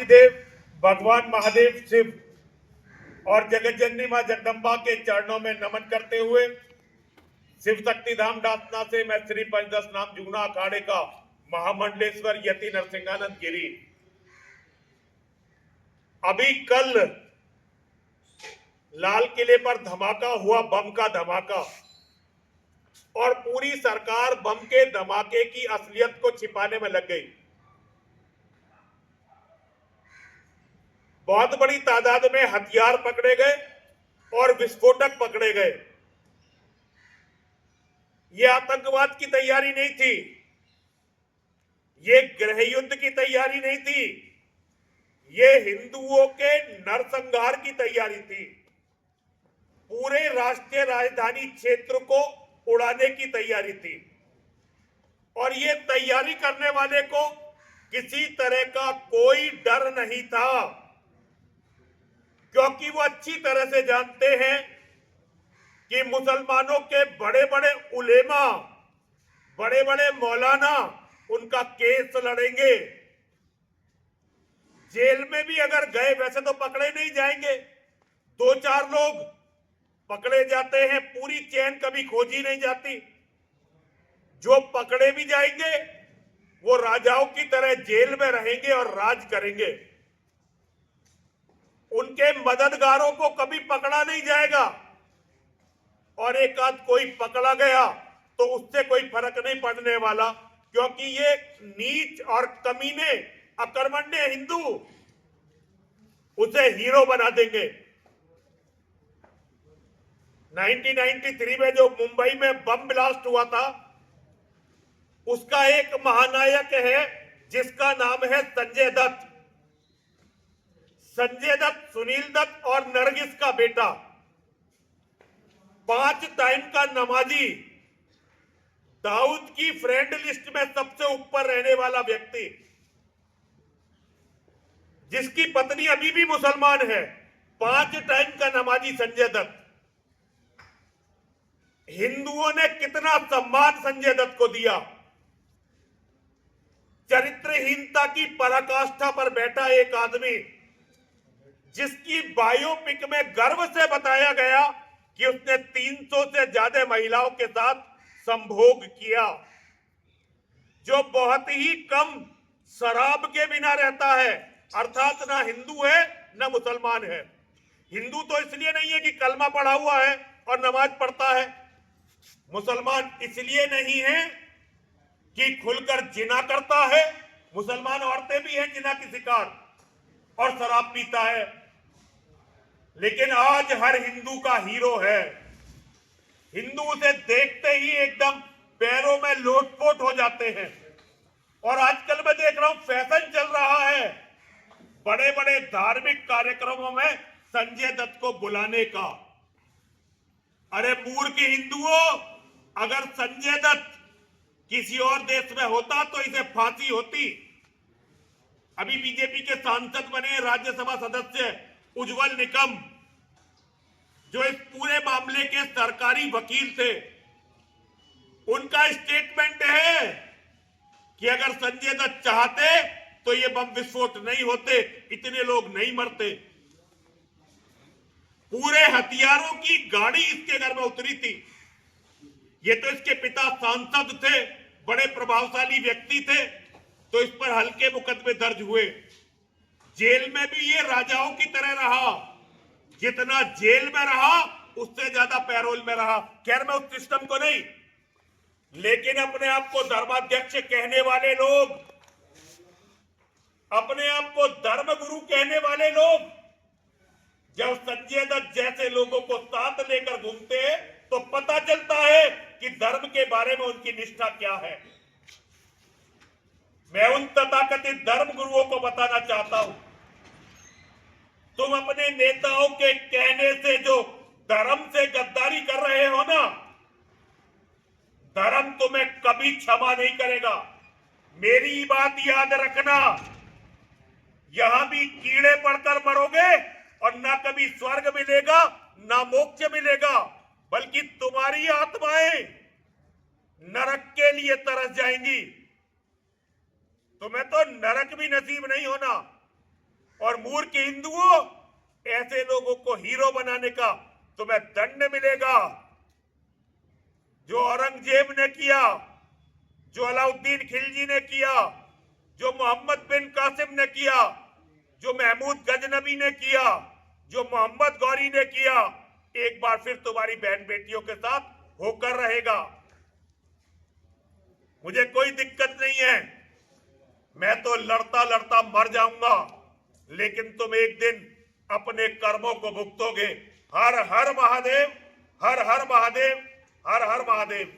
देव भगवान महादेव शिव और जगत जननी मां जगदम्बा के चरणों में नमन करते हुए शिव शक्ति धाम डासना से मैं श्री पंचदश नाम जुगना अखाड़े का महामंडलेश्वर यति नरसिंहानंद गिरी अभी कल लाल किले पर धमाका हुआ, बम का धमाका, और पूरी सरकार बम के धमाके की असलियत को छिपाने में लग गई। बहुत बड़ी तादाद में हथियार पकड़े गए और विस्फोटक पकड़े गए। ये आतंकवाद की तैयारी नहीं थी, ये गृह युद्ध की तैयारी नहीं थी, ये हिंदुओं के नरसंहार की तैयारी थी। पूरे राष्ट्रीय राजधानी क्षेत्र को उड़ाने की तैयारी थी और ये तैयारी करने वाले को किसी तरह का कोई डर नहीं था, क्योंकि वो अच्छी तरह से जानते हैं कि मुसलमानों के बड़े बड़े उलेमा, बड़े बड़े मौलाना उनका केस लड़ेंगे। जेल में भी अगर गए, वैसे तो पकड़े नहीं जाएंगे, 2-4 लोग पकड़े जाते हैं, पूरी चेन कभी खोजी नहीं जाती। जो पकड़े भी जाएंगे वो राजाओं की तरह जेल में रहेंगे और राज करेंगे। उनके मददगारों को कभी पकड़ा नहीं जाएगा, और एक आध कोई पकड़ा गया तो उससे कोई फर्क नहीं पड़ने वाला, क्योंकि ये नीच और कमीने अकर्मण्य हिंदू उसे हीरो बना देंगे। 1993 में जो मुंबई में बम ब्लास्ट हुआ था, उसका एक महानायक है जिसका नाम है संजय दत्त। संजय दत्त सुनील दत्त और नरगिस का बेटा, 5 टाइम का नमाजी, दाऊद की फ्रेंड लिस्ट में सबसे ऊपर रहने वाला व्यक्ति, जिसकी पत्नी अभी भी मुसलमान है, 5 टाइम का नमाजी संजय दत्त। हिंदुओं ने कितना सम्मान संजय दत्त को दिया। चरित्रहीनता की पराकाष्ठा पर बैठा एक आदमी, जिसकी बायोपिक में गर्व से बताया गया कि उसने 300 से ज्यादा महिलाओं के साथ संभोग किया, जो बहुत ही कम शराब के बिना रहता है, अर्थात ना हिंदू है ना मुसलमान है। हिंदू तो इसलिए नहीं है कि कलमा पढ़ा हुआ है और नमाज पढ़ता है, मुसलमान इसलिए नहीं है कि खुलकर जिना करता है, मुसलमान औरतें भी हैं जिना की शिकार, और शराब पीता है। लेकिन आज हर हिंदू का हीरो है। हिंदू उसे देखते ही एकदम पैरों में लोटपोट हो जाते हैं। और आजकल मैं देख रहा हूं फैशन चल रहा है बड़े बड़े धार्मिक कार्यक्रमों में संजय दत्त को बुलाने का। अरे मूर्ख हिंदुओं, अगर संजय दत्त किसी और देश में होता तो इसे फांसी होती। अभी बीजेपी के सांसद बने राज्यसभा सदस्य उज्जवल निकम, जो इस पूरे मामले के सरकारी वकील थे, उनका स्टेटमेंट है कि अगर संजय दत्त चाहते तो ये बम विस्फोट नहीं होते, इतने लोग नहीं मरते। पूरे हथियारों की गाड़ी इसके घर में उतरी थी। ये तो इसके पिता सांसद थे, बड़े प्रभावशाली व्यक्ति थे, तो इस पर हल्के मुकदमे दर्ज हुए। जेल में भी ये राजाओं की तरह रहा, जितना जेल में रहा उससे ज्यादा पैरोल में रहा। खैर मैं उस सिस्टम को नहीं, लेकिन अपने आप को धर्माध्यक्ष कहने वाले लोग, अपने आप को धर्मगुरु कहने वाले लोग, जब संजय दत्त जैसे लोगों को साथ लेकर घूमते हैं तो पता चलता है कि धर्म के बारे में उनकी निष्ठा क्या है। मैं उन तथाकथित धर्म गुरुओं को बताना चाहता हूं, तुम अपने नेताओं के कहने से जो धर्म से गद्दारी कर रहे हो ना, धर्म तुम्हें कभी क्षमा नहीं करेगा। मेरी बात याद रखना, यहां भी कीड़े पड़कर मरोगे और ना कभी स्वर्ग मिलेगा ना मोक्ष मिलेगा, बल्कि तुम्हारी आत्माएं नरक के लिए तरस जाएंगी। तुम्हें तो नरक भी नसीब नहीं होना। और मूर्ख हिंदुओं, ऐसे लोगों को हीरो बनाने का तुम्हें दंड मिलेगा। जो औरंगजेब ने किया, जो अलाउद्दीन खिलजी ने किया, जो मोहम्मद बिन कासिम ने किया, जो महमूद गजनबी ने किया, जो मोहम्मद गौरी ने किया, एक बार फिर तुम्हारी बहन बेटियों के साथ होकर रहेगा। मुझे कोई दिक्कत नहीं है, मैं तो लड़ता लड़ता मर जाऊंगा, लेकिन तुम एक दिन अपने कर्मों को भुगतोगे। हर हर महादेव, हर हर महादेव, हर हर महादेव।